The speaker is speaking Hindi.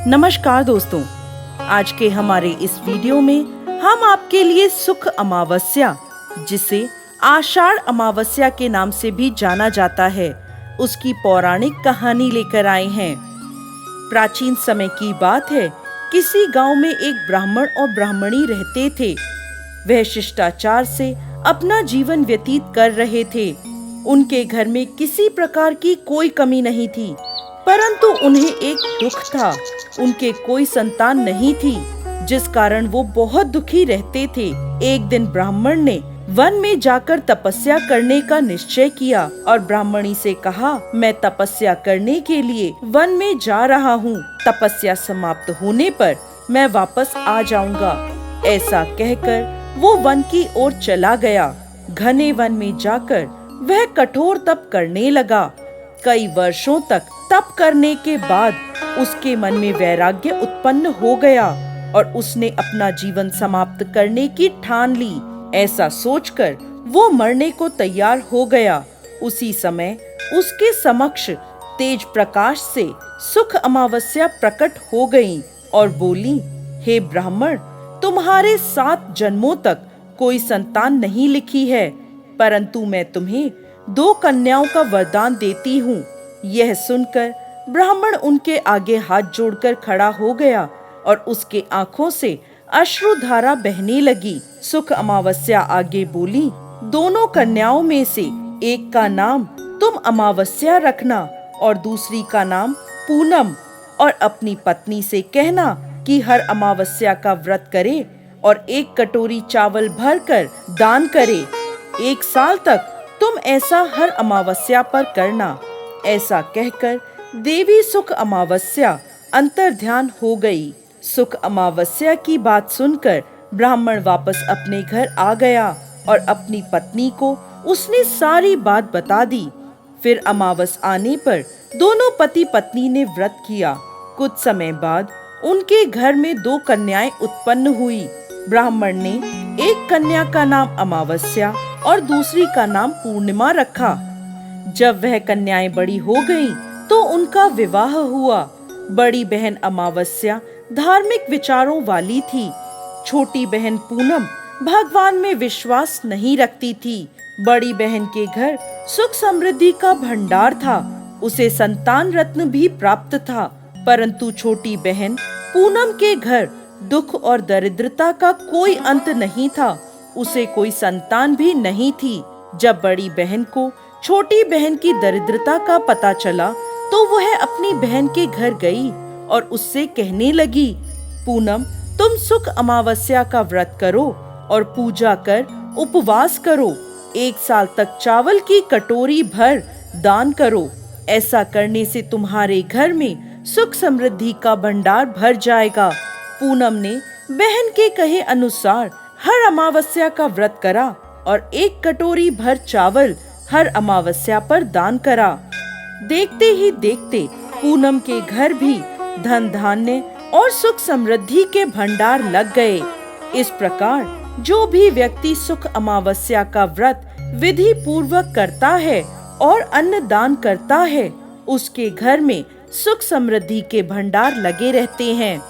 नमस्कार दोस्तों, आज के हमारे इस वीडियो में हम आपके लिए सुख अमावस्या, जिसे आषाढ़ अमावस्या के नाम से भी जाना जाता है, उसकी पौराणिक कहानी लेकर आए हैं। प्राचीन समय की बात है, किसी गांव में एक ब्राह्मण और ब्राह्मणी रहते थे। वह शिष्टाचार से अपना जीवन व्यतीत कर रहे थे। उनके घर में किसी प्रकार की कोई कमी नहीं थी, परंतु उन्हें एक दुख था। उनके कोई संतान नहीं थी, जिस कारण वो बहुत दुखी रहते थे। एक दिन ब्राह्मण ने वन में जाकर तपस्या करने का निश्चय किया और ब्राह्मणी से कहा, मैं तपस्या करने के लिए वन में जा रहा हूँ। तपस्या समाप्त होने पर मैं वापस आ जाऊंगा। ऐसा कहकर वो वन की ओर चला गया। घने वन में जाकर वह कठोर तप करने लगा। कई वर्षों तक तप करने के बाद उसके मन में वैराग्य उत्पन्न हो गया और उसने अपना जीवन समाप्त करने की ठान ली। ऐसा सोचकर वो मरने को तैयार हो गया। उसी समय उसके समक्ष तेज प्रकाश से सुख अमावस्या प्रकट हो गई और बोली, हे ब्राह्मण, तुम्हारे 7 जन्मों तक कोई संतान नहीं लिखी है, परंतु मैं तुम्हें 2 कन्याओं का वरदान देती हूँ। यह सुनकर ब्राह्मण उनके आगे हाथ जोड़कर खड़ा हो गया और उसके आंखों से अश्रुधारा बहने लगी। सुख अमावस्या आगे बोली, दोनों कन्याओं में से एक का नाम तुम अमावस्या रखना और दूसरी का नाम पूनम, और अपनी पत्नी से कहना कि हर अमावस्या का व्रत करे और 1 कटोरी चावल भरकर दान करे। 1 साल तक तुम ऐसा हर अमावस्या पर करना। ऐसा कहकर देवी सुख अमावस्या अंतर्ध्यान हो गई। सुख अमावस्या की बात सुनकर ब्राह्मण वापस अपने घर आ गया और अपनी पत्नी को उसने सारी बात बता दी। फिर अमावस आने पर दोनों पति पत्नी ने व्रत किया। कुछ समय बाद उनके घर में 2 कन्याएं उत्पन्न हुई। ब्राह्मण ने एक कन्या का नाम अमावस्या और दूसरी का नाम पूर्णिमा रखा। जब वह कन्याएं बड़ी हो गईं, तो उनका विवाह हुआ। बड़ी बहन अमावस्या धार्मिक विचारों वाली थी। छोटी बहन पूनम भगवान में विश्वास नहीं रखती थी। बड़ी बहन के घर सुख समृद्धि का भंडार था। उसे संतान रत्न भी प्राप्त था, परंतु छोटी बहन पूनम के घर दुख और दरिद्रता का कोई अंत नहीं था। उसे कोई संतान भी नहीं थी। जब बड़ी बहन को छोटी बहन की दरिद्रता का पता चला, तो वह अपनी बहन के घर गई और उससे कहने लगी, पूनम, तुम सुख अमावस्या का व्रत करो और पूजा कर उपवास करो। 1 साल तक चावल की कटोरी भर दान करो। ऐसा करने से तुम्हारे घर में सुख समृद्धि का भंडार भर जाएगा। पूनम ने बहन के कहे अनुसार हर अमावस्या का व्रत करा और 1 कटोरी भर चावल हर अमावस्या पर दान करा। देखते ही देखते पूनम के घर भी धन धान्य और सुख समृद्धि के भंडार लग गए। इस प्रकार जो भी व्यक्ति सुख अमावस्या का व्रत विधि पूर्वक करता है और अन्न दान करता है, उसके घर में सुख समृद्धि के भंडार लगे रहते हैं।